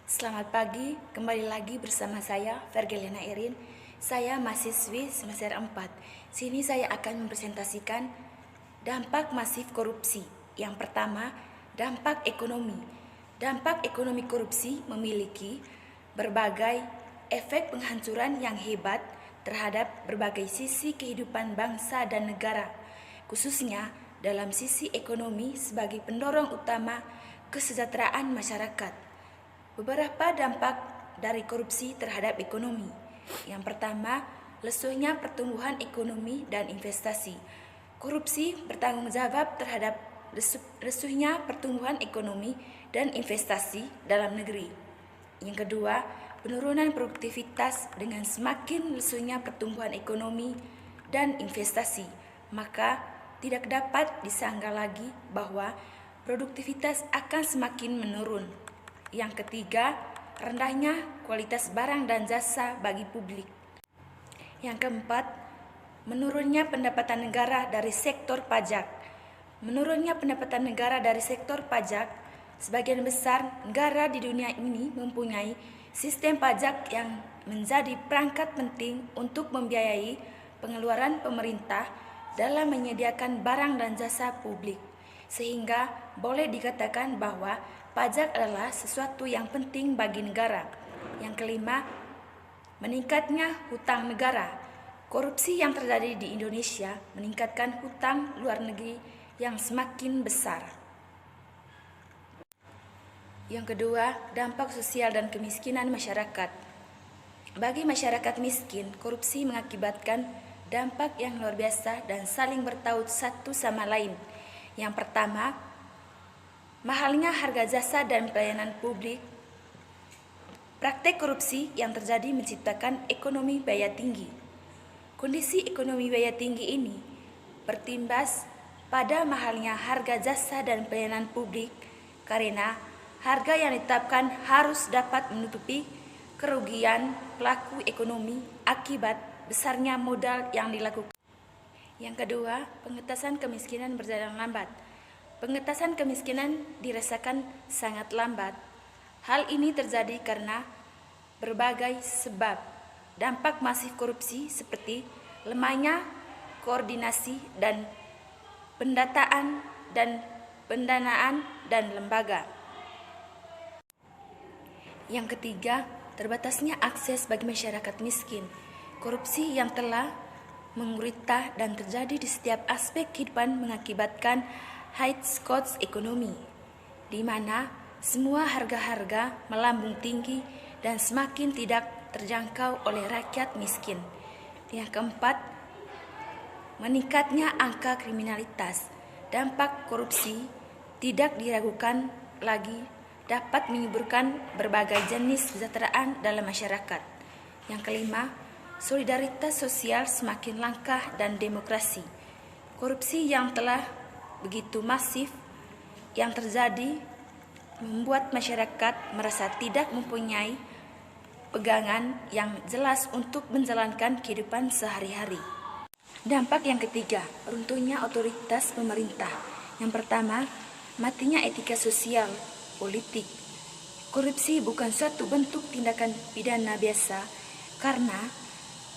Selamat pagi, kembali lagi bersama saya, Vergelina Erin. Saya mahasiswi semester 4. Sini saya akan mempresentasikan dampak masif korupsi. Yang pertama, dampak ekonomi. Dampak ekonomi korupsi memiliki berbagai efek penghancuran yang hebat terhadap berbagai sisi kehidupan bangsa dan negara, khususnya dalam sisi ekonomi sebagai pendorong utama kesejahteraan masyarakat. Beberapa dampak dari korupsi terhadap ekonomi. Yang pertama, lesuhnya pertumbuhan ekonomi dan investasi. Korupsi bertanggung jawab terhadap lesuhnya pertumbuhan ekonomi dan investasi dalam negeri. Yang kedua, penurunan produktivitas dengan semakin lesuhnya pertumbuhan ekonomi dan investasi. Maka tidak dapat disangka lagi bahwa produktivitas akan semakin menurun. Yang ketiga, rendahnya kualitas barang dan jasa bagi publik. Yang keempat, menurunnya pendapatan negara dari sektor pajak. Menurunnya pendapatan negara dari sektor pajak, sebagian besar negara di dunia ini mempunyai sistem pajak yang menjadi perangkat penting untuk membiayai pengeluaran pemerintah dalam menyediakan barang dan jasa publik. Sehingga boleh dikatakan bahwa pajak adalah sesuatu yang penting bagi negara. Yang kelima, meningkatnya hutang negara. Korupsi yang terjadi di Indonesia meningkatkan hutang luar negeri yang semakin besar. Yang kedua, dampak sosial dan kemiskinan masyarakat. Bagi masyarakat miskin, korupsi mengakibatkan dampak yang luar biasa dan saling bertaut satu sama lain. Yang pertama, mahalnya harga jasa dan pelayanan publik. Praktek korupsi yang terjadi menciptakan ekonomi biaya tinggi. Kondisi ekonomi biaya tinggi ini berimbas pada mahalnya harga jasa dan pelayanan publik karena harga yang ditetapkan harus dapat menutupi kerugian pelaku ekonomi akibat besarnya modal yang dilakukan. Yang kedua, pengentasan kemiskinan berjalan lambat. Pengentasan kemiskinan dirasakan sangat lambat. Hal ini terjadi karena berbagai sebab. Dampak masif korupsi seperti lemahnya koordinasi dan pendataan dan pendanaan dan lembaga. Yang ketiga, terbatasnya akses bagi masyarakat miskin. Korupsi yang telah menggurita dan terjadi di setiap aspek kehidupan mengakibatkan high cost ekonomi, di mana semua harga-harga melambung tinggi dan semakin tidak terjangkau oleh rakyat miskin. Yang keempat, meningkatnya angka kriminalitas. Dampak korupsi tidak diragukan lagi dapat menyuburkan berbagai jenis kesejahteraan dalam masyarakat. Yang kelima, solidaritas sosial semakin langka dan demokrasi. Korupsi yang telah begitu masif yang terjadi membuat masyarakat merasa tidak mempunyai pegangan yang jelas untuk menjalankan kehidupan sehari-hari. Dampak yang ketiga, runtuhnya otoritas pemerintah. Yang pertama, matinya etika sosial, politik. Korupsi bukan suatu bentuk tindakan pidana biasa karena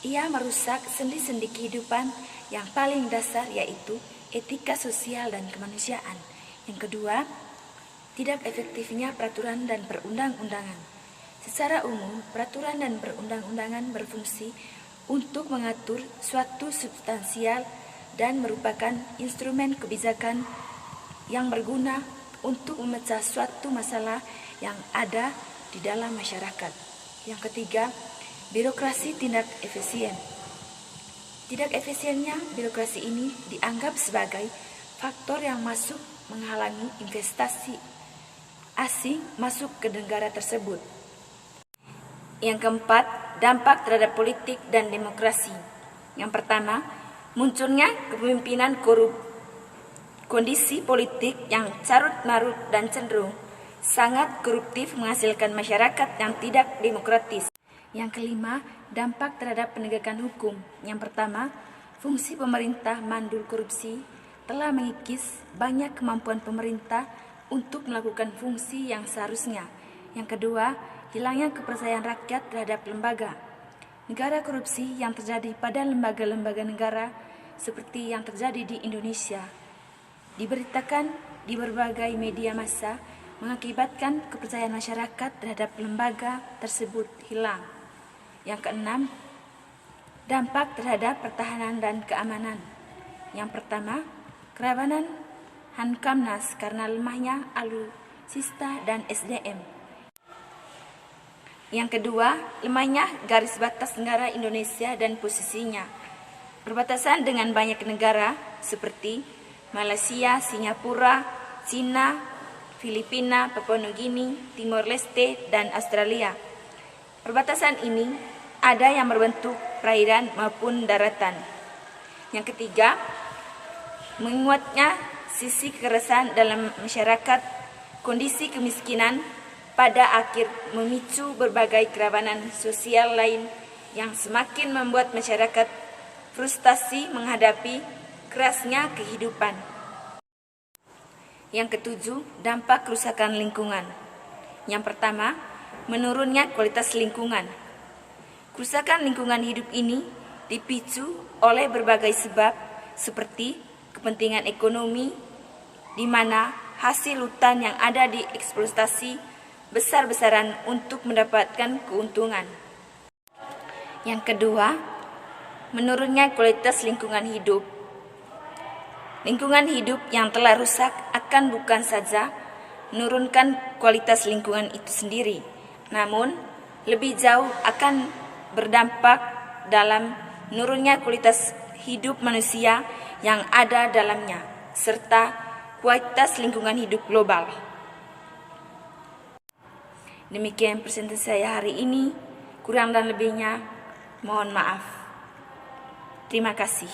ia merusak sendi-sendi kehidupan yang paling dasar, yaitu etika sosial dan kemanusiaan. Yang kedua, tidak efektifnya peraturan dan perundang-undangan. Secara umum, peraturan dan perundang-undangan berfungsi untuk mengatur suatu substansial dan merupakan instrumen kebijakan yang berguna untuk memecah suatu masalah yang ada di dalam masyarakat. Yang ketiga, birokrasi tidak efisien. Tidak efisiennya birokrasi ini dianggap sebagai faktor yang masuk menghalangi investasi asing masuk ke negara tersebut. Yang keempat, dampak terhadap politik dan demokrasi. Yang pertama, munculnya kepemimpinan korup. Kondisi politik yang carut-marut dan cenderung sangat koruptif menghasilkan masyarakat yang tidak demokratis. Yang kelima, dampak terhadap penegakan hukum. Yang pertama, fungsi pemerintah mandul korupsi telah mengikis banyak kemampuan pemerintah untuk melakukan fungsi yang seharusnya, Yang kedua, hilangnya kepercayaan rakyat terhadap lembaga. Negara korupsi yang terjadi pada lembaga-lembaga negara seperti yang terjadi di Indonesia diberitakan di berbagai media massa mengakibatkan kepercayaan masyarakat terhadap lembaga tersebut hilang. Yang keenam, dampak terhadap pertahanan dan keamanan. Yang pertama, kerawanan Harkamnas karena lemahnya alutsista dan SDM. Yang kedua, lemahnya garis batas negara Indonesia dan posisinya berbatasan dengan banyak negara seperti Malaysia, Singapura, Cina, Filipina, Papua Nugini, Timor Leste, dan Australia. Perbatasan ini ada yang berbentuk perairan maupun daratan. Yang ketiga, menguatnya sisi kekerasan dalam masyarakat, kondisi kemiskinan pada akhir memicu berbagai kerawanan sosial lain yang semakin membuat masyarakat frustasi menghadapi kerasnya kehidupan. Yang ketujuh, dampak kerusakan lingkungan. Yang pertama, menurunnya kualitas lingkungan. Kerusakan lingkungan hidup ini dipicu oleh berbagai sebab seperti kepentingan ekonomi, di mana hasil hutan yang ada dieksploitasi besar-besaran untuk mendapatkan keuntungan. Yang kedua, menurunnya kualitas lingkungan hidup. Lingkungan hidup yang telah rusak akan bukan saja menurunkan kualitas lingkungan itu sendiri, namun lebih jauh akan berdampak dalam menurunnya kualitas hidup manusia yang ada dalamnya, serta kualitas lingkungan hidup global. Demikian presentasi saya hari ini, kurang dan lebihnya mohon maaf. Terima kasih.